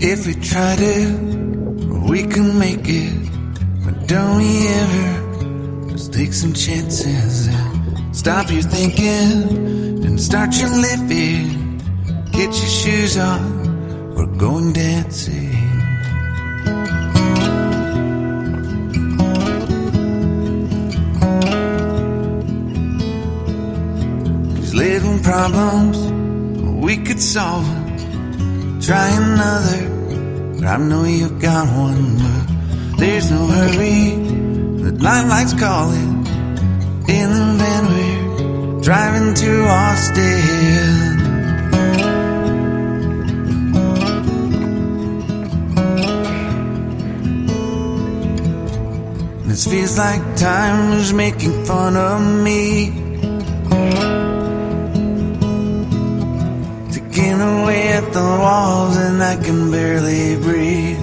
If we try to, we can make it. But don't we ever just take some chances and stop your thinking and start your living. Get your shoes on, we're going dancing. These little problems, we could solve them. Try another, but I know you've got one. But there's no hurry, the limelight's calling. In the van we're driving to Austin. This feels like time is making fun of me. Taking away at the walls and I can barely breathe.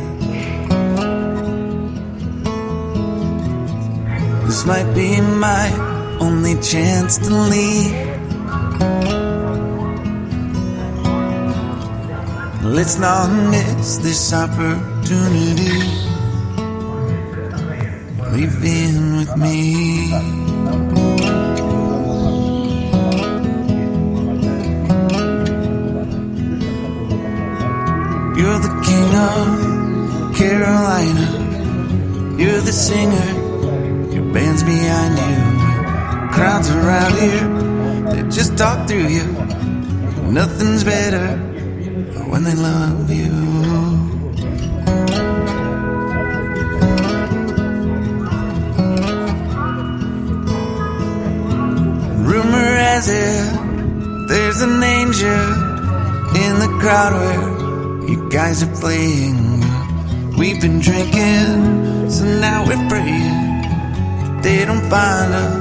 This might be my only chance to leave. Let's not miss this opportunity. Leave in with me. You're the king of Carolina. You're the singer. Your band's behind you. Crowds around here, they just talk through you. Nothing's better when they love you. Rumor has it, there's an angel in the crowd where you guys are playing. We've been drinking, so now we're praying they don't find us,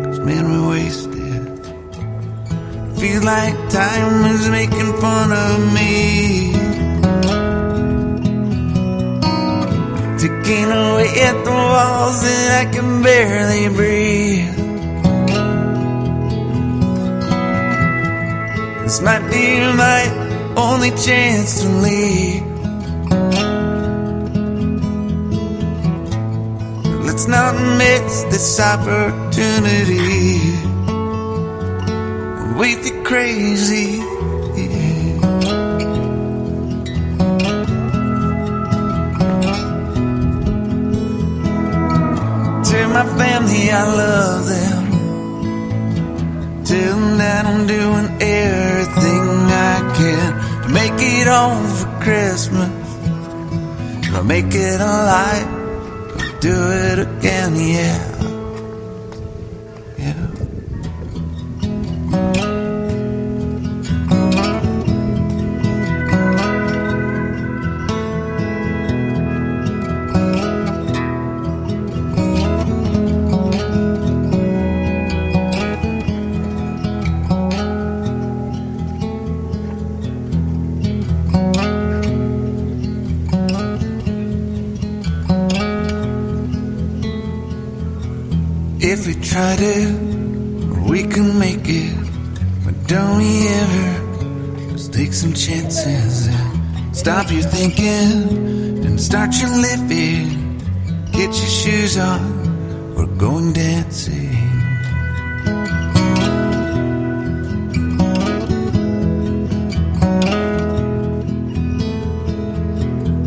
'cause man, we're wasted. Feels like time is making fun of me. Ticking away at the walls and I can barely breathe. This might be my only chance to leave. Let's not miss this opportunity. We feel crazy. Tell my family I love them. Tell them that I'm doing everything I can to make it home for Christmas. I'll make it alive. Do it again, yeah. Yeah. If we try to, we can make it. But don't we ever just take some chances and stop your thinking and start your living. Get your shoes on, we're going dancing.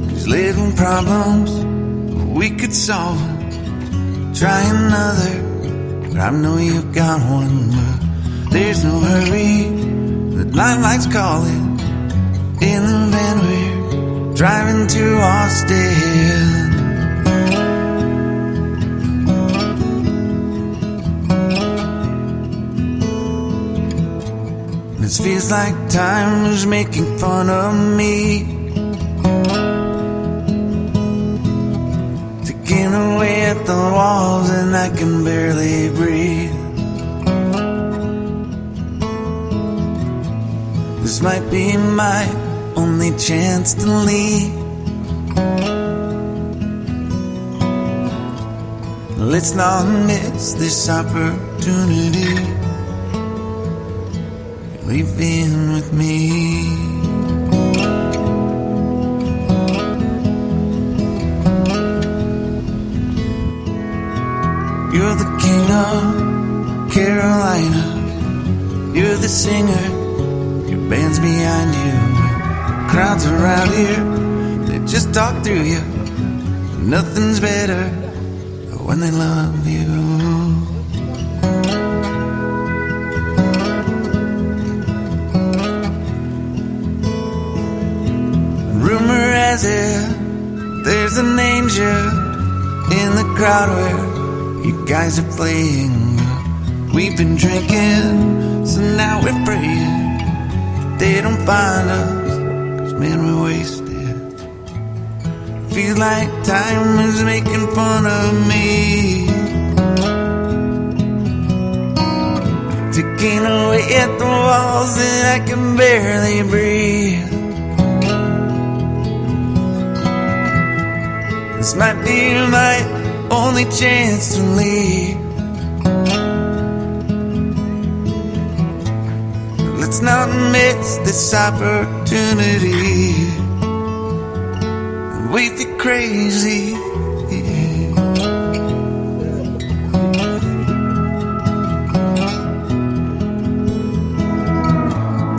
These little problems, we could solve them. Try another, but I know you've got one. But there's no hurry, the limelight's calling. In the van we're driving to Austin. This feels like time is making fun of me. Taking away at the walls and I can barely breathe. This might be my only chance to leave. Let's not miss this opportunity. Leave in with me. crowds around here, they just talk through you. Nothing's better when they love you. Rumor has it there's an angel in the crowd where you guys are playing. We've been drinking, so now we're praying they don't find us, 'cause man, we're wasted. Feels like time is making fun of me, ticking away at the walls and I can barely breathe. This might be my only chance to leave. Let's not miss this opportunity. We feel crazy.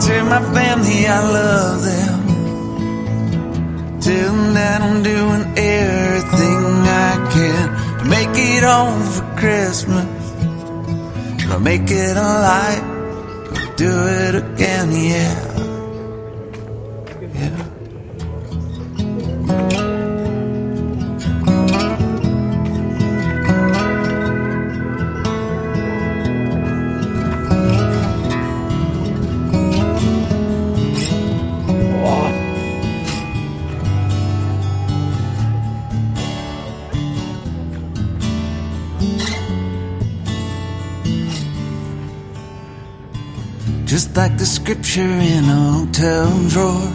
Tell my family I love them. Tell them that I'm doing everything I can to make it home for Christmas. I'll make it alive. Do it again, yeah. Yeah. Just like the scripture in a hotel drawer,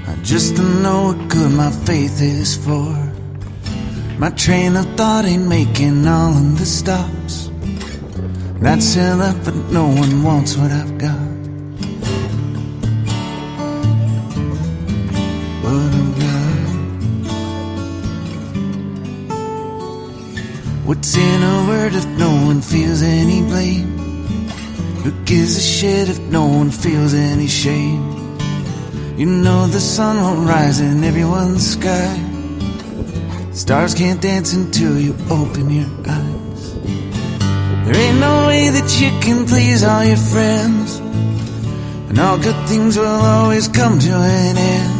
I just don't know what good my faith is for. My train of thought ain't making all of the stops. That's enough, but no one wants what I've got. What I've got. What's in a word if no one feels any blame? Who gives a shit if no one feels any shame? You know the sun won't rise in everyone's sky. Stars can't dance until you open your eyes. There ain't no way that you can please all your friends, and all good things will always come to an end.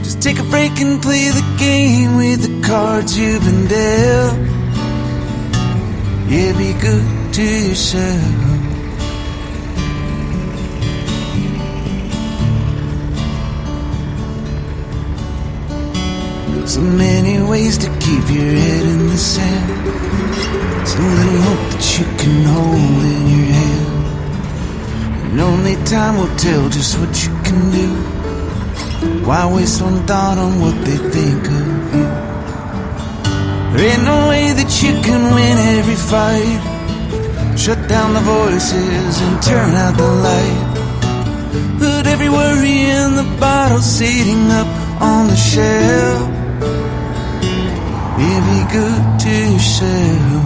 Just take a break and play the game with the cards you've been dealt. Yeah, be good to yourself. So many ways to keep your head in the sand. So little hope that you can hold in your hand. And only time will tell just what you can do. Why waste one thought on what they think of you? There ain't no way that you can win every fight. Shut down the voices and turn out the light. Put every worry in the bottle sitting up on the shelf. Yeah, be good to yourself.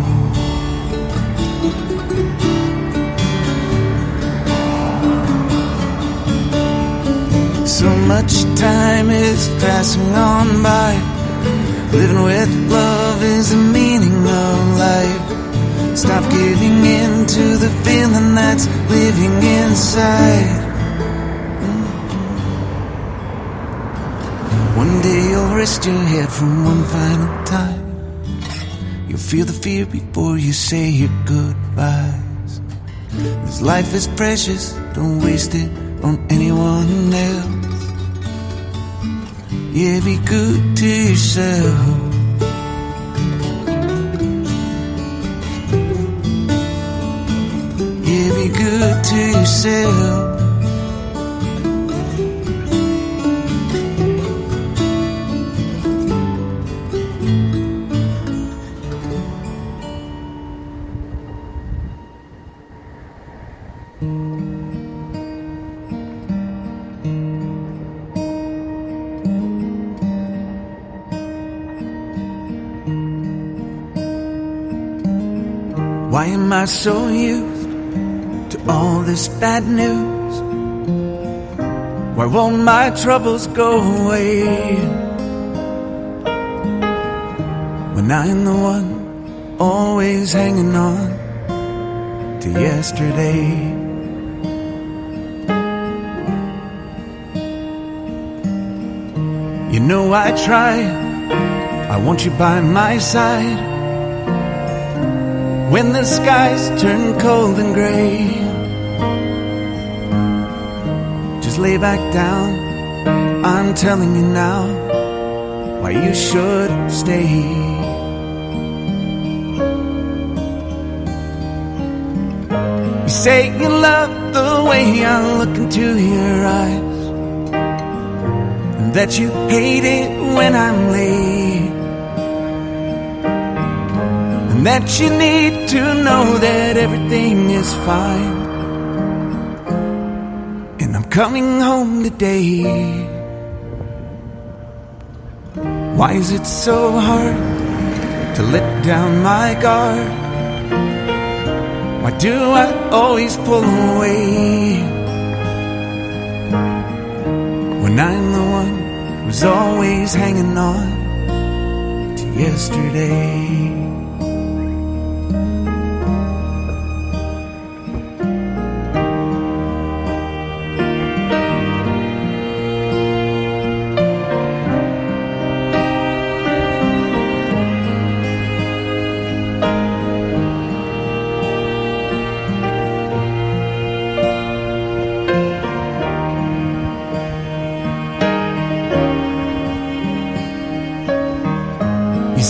So much time is passing on by. Living with love is the meaning of life. Stop giving in to the feeling that's living inside. One day you'll rest your head from one final time. You'll feel the fear before you say your goodbyes. This life is precious, don't waste it on anyone else. Yeah, be good to yourself. Yeah, be good to yourself. Why am I so used to all this bad news? Why won't my troubles go away? When I'm the one always hanging on to yesterday. You know I try, I want you by my side. When the skies turn cold and gray, just lay back down, I'm telling you now why you should stay. You say you love the way I look into your eyes, and that you hate it when I'm late, and that you need to know that everything is fine, and I'm coming home today. Why is it so hard to let down my guard? Why do I always pull away when I'm the one who's always hanging on to yesterday?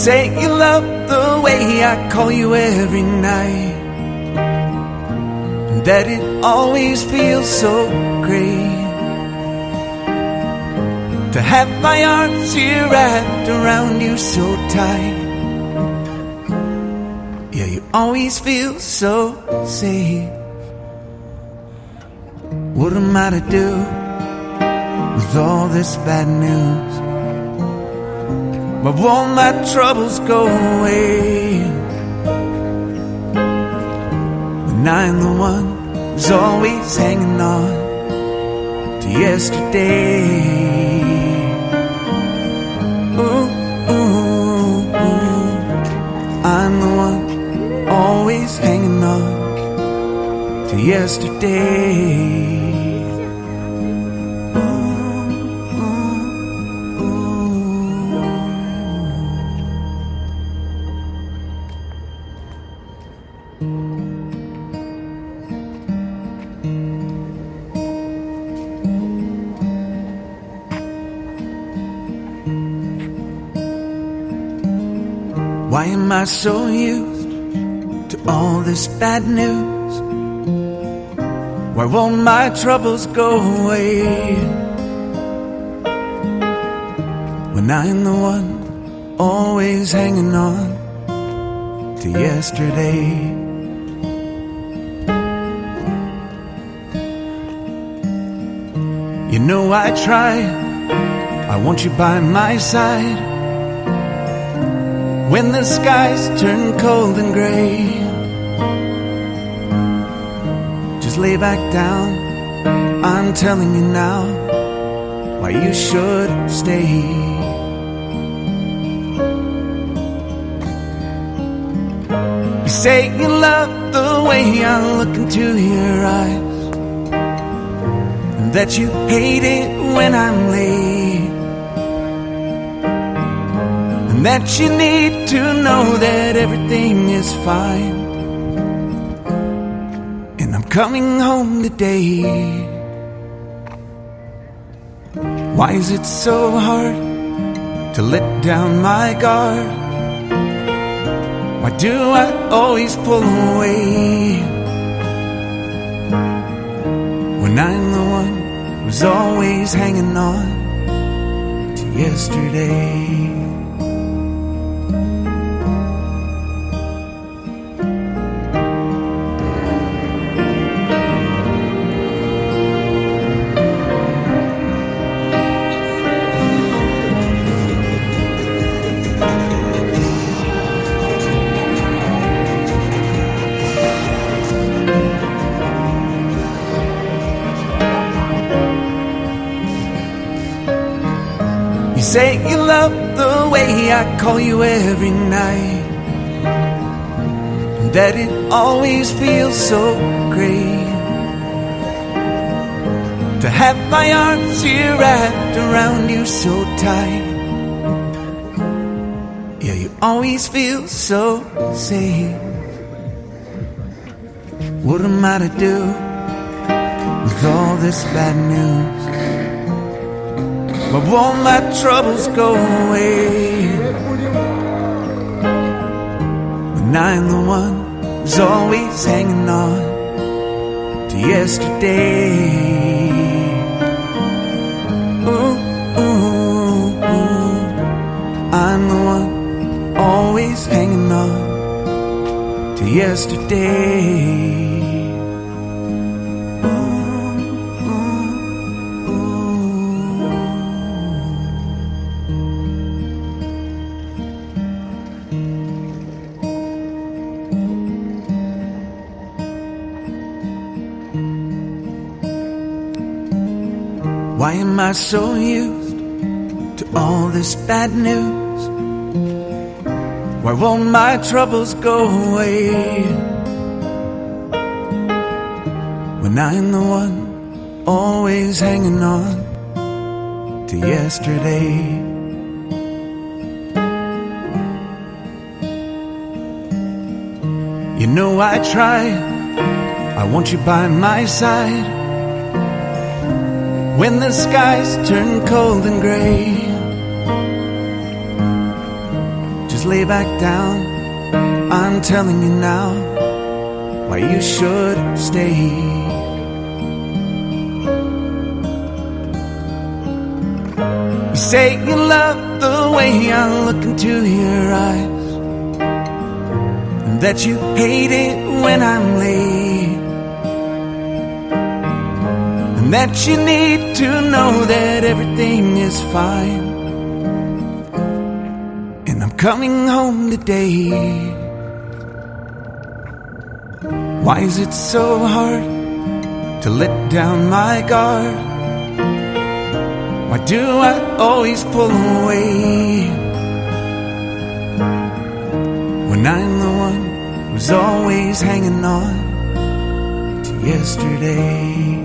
Say you love the way I call you every night, and that it always feels so great to have my arms here wrapped around you so tight. Yeah, you always feel so safe. What am I to do with all this bad news? But won't my troubles go away when I'm the one who's always hanging on to yesterday? Ooh, ooh, ooh. I'm the one always hanging on to yesterday. Why am I so used to all this bad news? Why won't my troubles go away when I'm the one always hanging on to yesterday? You know I try, I want you by my side. When the skies turn cold and gray, just lay back down, I'm telling you now why you should stay. You say you love the way I look into your eyes, and that you hate it when I'm late, and that you need to know that everything is fine, and I'm coming home today. Why is it so hard to let down my guard? Why do I always pull away when I'm the one who's always hanging on to yesterday? You say you love the way I call you every night, and that it always feels so great to have my arms here wrapped around you so tight. Yeah, you always feel so safe. What am I to do with all this bad news? But won't my troubles go away when I'm the one who's always hanging on to yesterday? Ooh, ooh, ooh. I'm the one always hanging on to yesterday. Why am I so used to all this bad news? Why won't my troubles go away when I'm the one always hanging on to yesterday? You know I try, I want you by my side when the skies turn cold and gray. Just lay back down, I'm telling you now why you should stay. You say you love the way I look into your eyes, and that you hate it when I'm late, and that you need to know that everything is fine, and I'm coming home today. Why is it so hard to let down my guard? Why do I always pull away when I'm the one who's always hanging on to yesterday?